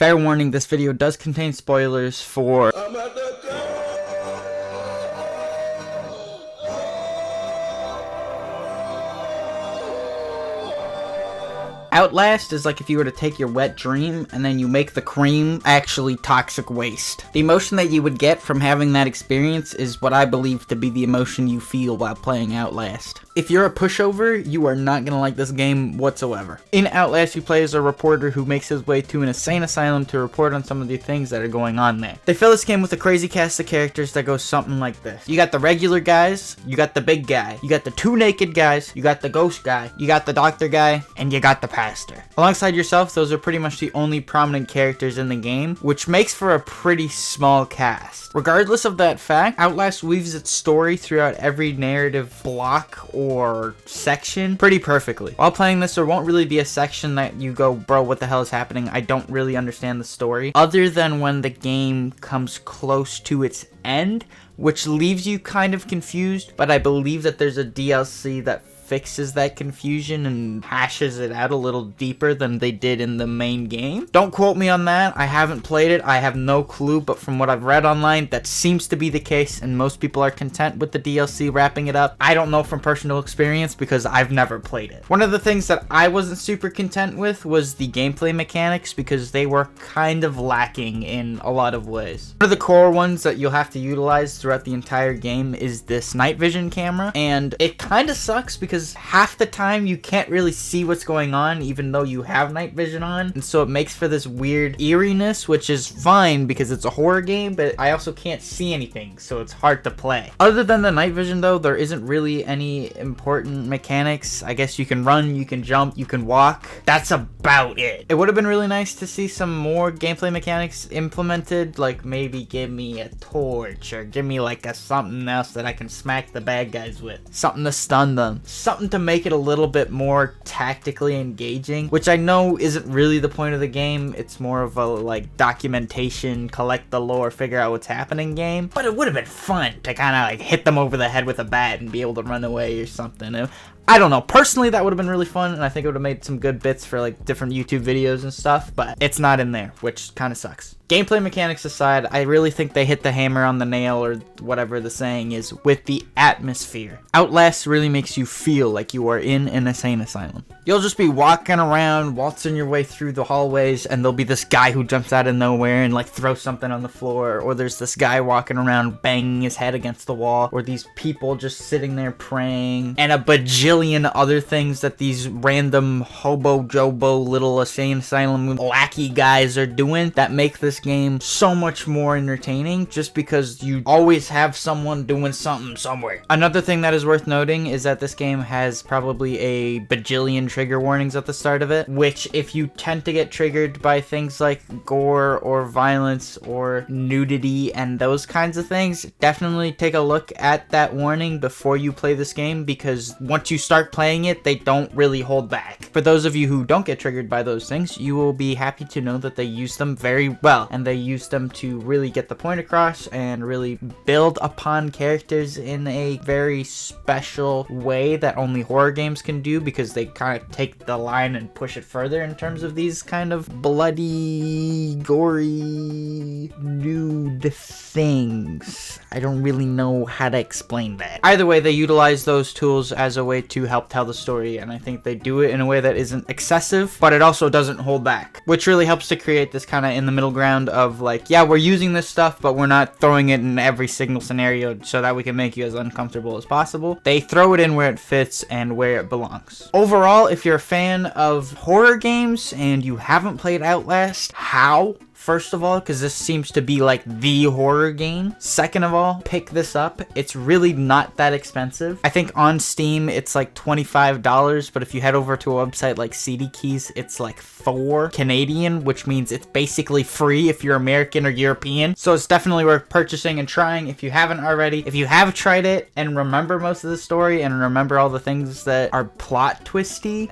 Fair warning, this video does contain spoilers for Outlast is like if you were to take your wet dream and then you make the cream actually toxic waste. The emotion that you would get from having that experience is what I believe to be the emotion you feel while playing Outlast. If you're a pushover, you are not going to like this game whatsoever. In Outlast, you play as a reporter who makes his way to an insane asylum to report on some of the things that are going on there. They fill this game with a crazy cast of characters that goes something like this. You got the regular guys, you got the big guy, you got the two naked guys, you got the ghost guy, you got the doctor guy, and you got the pastor. Alongside yourself, those are pretty much the only prominent characters in the game, which makes for a pretty small cast. Regardless of that fact, Outlast weaves its story throughout every narrative block or section pretty perfectly. While playing this, there won't really be a section that you go, bro, what the hell is happening? I don't really understand the story, other than when the game comes close to its end, which leaves you kind of confused, but I believe that there's a DLC that fixes that confusion and hashes it out a little deeper than they did in the main game. Don't quote me on that. I haven't played it. I have no clue, but from what I've read online, that seems to be the case, and most people are content with the DLC wrapping it up. I don't know from personal experience because I've never played it. One of the things that I wasn't super content with was the gameplay mechanics because they were kind of lacking in a lot of ways. One of the core ones that you'll have to utilize throughout the entire game is this night vision camera, and it kind of sucks because half the time you can't really see what's going on even though you have night vision on, and so it makes for this weird eeriness, which is fine because it's a horror game, but I also can't see anything, so it's hard to play. Other than the night vision though, there isn't really any important mechanics. I guess you can run, you can jump, you can walk. That's about it. It would have been really nice to see some more gameplay mechanics implemented, like maybe give me a torch or give me like a something else that I can smack the bad guys with. Something to stun them. Something to make it a little bit more tactically engaging, which I know isn't really the point of the game. It's more of a like documentation, collect the lore, figure out what's happening game. But it would have been fun to kind of like hit them over the head with a bat and be able to run away or something. I don't know. Personally, that would have been really fun, and I think it would have made some good bits for like different YouTube videos and stuff, but it's not in there, which kind of sucks. Gameplay mechanics aside, I really think they hit the hammer on the nail, or whatever the saying is, with the atmosphere. Outlast really makes you feel like you are in an insane asylum. You'll just be walking around, waltzing your way through the hallways, and there'll be this guy who jumps out of nowhere and like throws something on the floor, or there's this guy walking around banging his head against the wall, or these people just sitting there praying, and a bajillion other things that these random hobo-jobo little insane asylum lackey guys are doing that make this game so much more entertaining, just because you always have someone doing something somewhere. Another thing that is worth noting is that this game has probably a bajillion trigger warnings at the start of it, which if you tend to get triggered by things like gore or violence or nudity and those kinds of things, definitely take a look at that warning before you play this game, because once you start playing it, they don't really hold back. For those of you who don't get triggered by those things, you will be happy to know that they use them very well, and they use them to really get the point across and really build upon characters in a very special way that only horror games can do, because they kind of take the line and push it further in terms of these kind of bloody, gory, nude things. I don't really know how to explain that. Either way, they utilize those tools as a way to help tell the story, and I think they do it in a way that isn't excessive, but it also doesn't hold back, which really helps to create this kind of in the middle ground of like, yeah, we're using this stuff, but we're not throwing it in every single scenario so that we can make you as uncomfortable as possible. They throw it in where it fits and where it belongs. Overall, if you're a fan of horror games and you haven't played Outlast, how? First of all, because this seems to be like the horror game. Second of all, pick this up. It's really not that expensive. I think on Steam it's like $25, but if you head over to a website like CD Keys, it's like $4 Canadian, which means it's basically free if you're American or European. So it's definitely worth purchasing and trying if you haven't already. If you have tried it and remember most of the story and remember all the things that are plot twisty,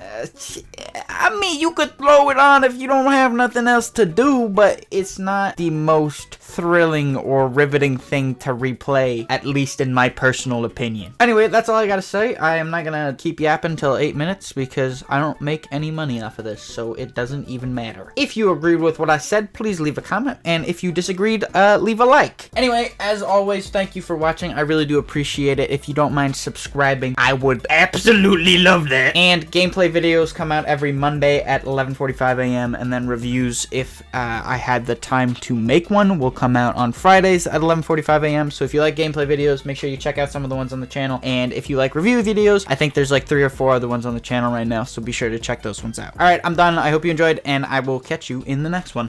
I mean, you could throw it on if you don't have nothing else to do, but it's not the most thrilling or riveting thing to replay, at least in my personal opinion. Anyway, that's all I gotta say. I am not gonna keep yapping till 8 minutes because I don't make any money off of this, so it doesn't even matter. If you agreed with what I said, please leave a comment, and if you disagreed, leave a like. Anyway, as always, thank you for watching. I really do appreciate it. If you don't mind subscribing, I would absolutely love that. And gameplay videos come out every Monday at 11:45 a.m. and then reviews, if I had the time to make one, will come out on Fridays at 11:45 a.m. So if you like gameplay videos, make sure you check out some of the ones on the channel. And if you like review videos, I think there's like 3 or 4 other ones on the channel right now, so be sure to check those ones out. Alright, I'm done. I hope you enjoyed, and I will catch you in the next one.